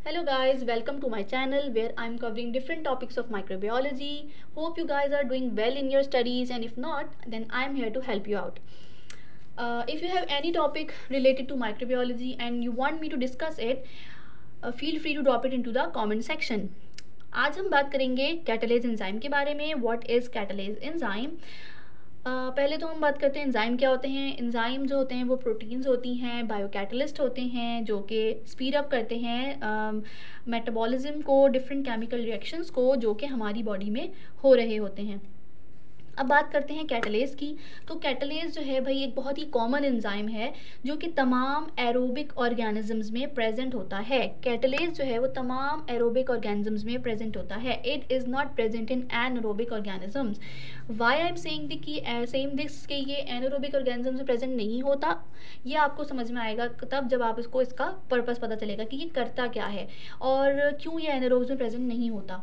Hello guys, welcome to my channel where I'm covering different topics of microbiology. Hope you guys are doing well in your studies, and if not, then I'm here to help you out. If you have any topic related to microbiology and you want me to discuss it, feel free to drop it into the comment section. आज हम बात करेंगे catalase enzyme के बारे में. What is catalase enzyme? पहले तो हम बात करते हैं एंजाइम क्या होते हैं. एंजाइम जो होते हैं वो प्रोटीन्स होती हैं, बायोकैटलिस्ट होते हैं जो कि स्पीड अप करते हैं मेटाबॉलिज्म को, डिफरेंट केमिकल रिएक्शंस को जो कि हमारी बॉडी में हो रहे होते हैं. अब बात करते हैं कैटालेज की. तो कैटालेज जो है भाई एक बहुत ही कॉमन एंजाइम है जो कि तमाम एरोबिक ऑर्गेनिजम्स में प्रेजेंट होता है. कैटालेज जो है वो तमाम एरोबिक ऑर्गेनिजम्स में प्रेजेंट होता है. It is not present in anaerobic organisms. Why I am saying कि सेइंग दिस कि ये एनारोबिक ऑर्गेनिजम्स में प्रेजेंट नहीं होता, ये आपको समझ में आएगा तब जब आप इसका पर्पस पता चलेगा कि ये करता क्या है और क्यों ये एनारोब्स में प्रेजेंट नहीं होता.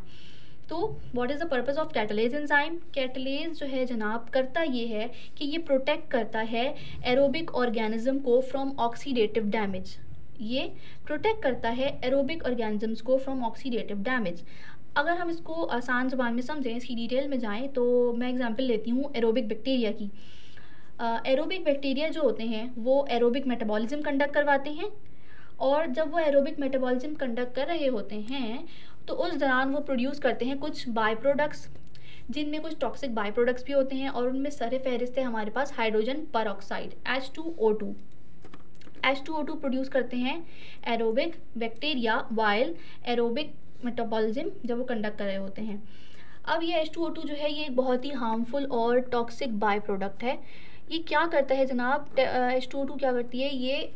तो what is the purpose of catalase enzyme? Catalase जो है जनाब करता ये है कि ये प्रोटेक्ट करता है एरोबिक ऑर्गेनिज्म को फ्रॉम ऑक्सीडेटिव डैमेज. ये प्रोटेक्ट करता है एरोबिक ऑर्गेनिजम्स को फ्रॉम ऑक्सीडेटिव डैमेज. अगर हम इसको आसान ज़ुबान में समझें, इसकी डिटेल में जाएं, तो मैं एग्जांपल लेती हूँ एरोबिक बैक्टीरिया की. एरोबिक बैक्टीरिया जो होते हैं वो एरोबिक मेटाबॉलिज्म कंडक्ट करवाते हैं, और जब वो एरोबिक मेटाबॉलिज्म कंडक्ट कर रहे होते हैं तो उस दौरान वो प्रोड्यूस करते हैं कुछ बाय प्रोडक्ट्स, जिनमें कुछ टॉक्सिक बाय प्रोडक्ट्स भी होते हैं, और उनमें सर फहरिस्त है हमारे पास hydrogen peroxide H2O2. H2O2 produce करते हैं aerobic bacteria while aerobic metabolism जब वो कंडक्ट कर रहे होते हैं. अब ये H2O2 जो है ये एक बहुत ही हार्मफुल और टॉक्सिक बाय प्रोडक्ट है. ये क्या करता है जनाब? H2O2 क्या करती है? ये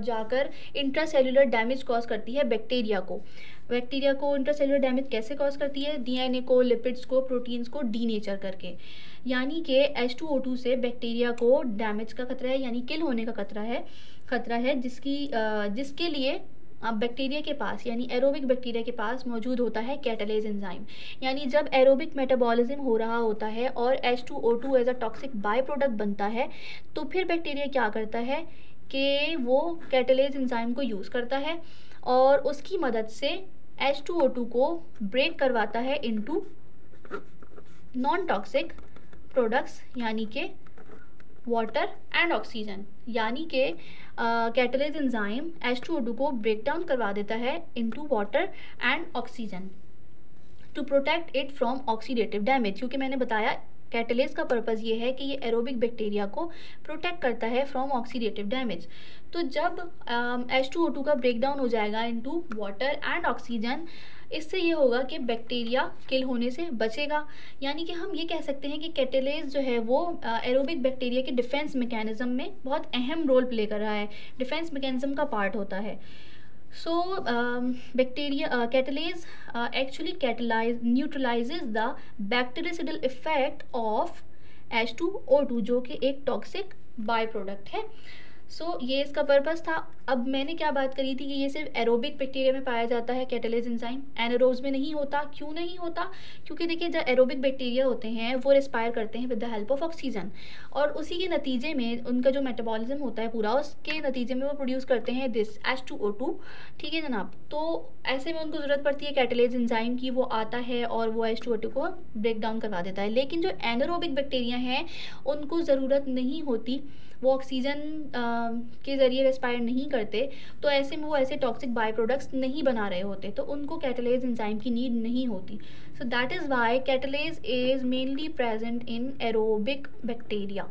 जाकर इंट्रासेल्युलर डैमेज कॉज करती है बैक्टीरिया को. बैक्टीरिया को इंट्रासेल्युलर डैमेज कैसे कॉज करती है? डीएनए को, लिपिड्स को, प्रोटीन्स को डीनेचर करके. यानी कि H2O2 से बैक्टीरिया को डैमेज का खतरा है, यानी किल होने का खतरा है जिसके लिए अब बैक्टीरिया के पास यानी एरोबिक बैक्टीरिया के पास मौजूद होता है कैटालेज एंजाइम. यानी जब एरोबिक मेटाबॉलिज्म हो रहा होता है और H2O2 as a toxic by product बनता है, तो फिर बैक्टीरिया क्या करता है कि वो कैटालेज एंजाइम को यूज़ करता है और उसकी मदद से H2O2 को ब्रेक करवाता है इनटू नॉन टॉक्सिक प्रोडक्ट्स, यानी कि वाटर एंड ऑक्सीजन. यानी कि कैटालेज एंजाइम H2O2 को ब्रेक डाउन करवा देता है into water and oxygen to protect it from oxidative damage. क्योंकि मैंने बताया कैटालेज का पर्पज़ ये है कि ये एरोबिक बैक्टीरिया को प्रोटेक्ट करता है फ्रॉम ऑक्सीडेटिव डैमेज. तो जब H2O2 का ब्रेक डाउन हो जाएगा इनटू वाटर एंड ऑक्सीजन, इससे ये होगा कि बैक्टीरिया किल होने से बचेगा. यानी कि हम ये कह सकते हैं कि कैटालेज जो है वो एरोबिक बैक्टीरिया के डिफेंस मैकेनिज्म में बहुत अहम रोल प्ले कर रहा है, डिफेंस मैकेनिज्म का पार्ट होता है. So catalase actually neutralizes the bactericidal effect of H2O2 जो कि एक टॉक्सिक बाय प्रोडक्ट है. ये इसका पर्पस था. अब मैंने क्या बात करी थी कि ये सिर्फ एरोबिक बैक्टीरिया में पाया जाता है कैटालेज एंजाइम, एनारोब्स में नहीं होता. क्यों नहीं होता? क्योंकि देखिए जब एरोबिक बैक्टीरिया होते हैं वो रेस्पायर करते हैं with the help of oxygen, और उसी के नतीजे में उनका जो मेटाबॉलिज्म होता है पूरा, उसके नतीजे में वो प्रोड्यूस करते हैं दिस H2O2. ठीक है जनाब. तो ऐसे में उनको ज़रूरत पड़ती है कैटालेज एंजाइम की. वो आता है और वो H2O2 को ब्रेक डाउन करवा देता है. लेकिन जो एनारोबिक बैक्टीरिया हैं उनको ज़रूरत नहीं होती, वो ऑक्सीजन के ज़रिए रेस्पायर नहीं करते, तो ऐसे में वो ऐसे टॉक्सिक बाय प्रोडक्ट्स नहीं बना रहे होते, तो उनको कैटालेज एंजाइम की नीड नहीं होती. So that is why catalase is mainly present in aerobic bacteria.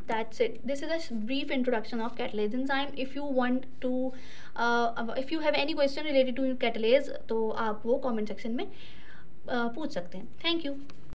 That's it. This is a brief introduction of catalase enzyme. If you have any question related to catalase, तो आप वो comment section में पूछ सकते हैं. Thank you.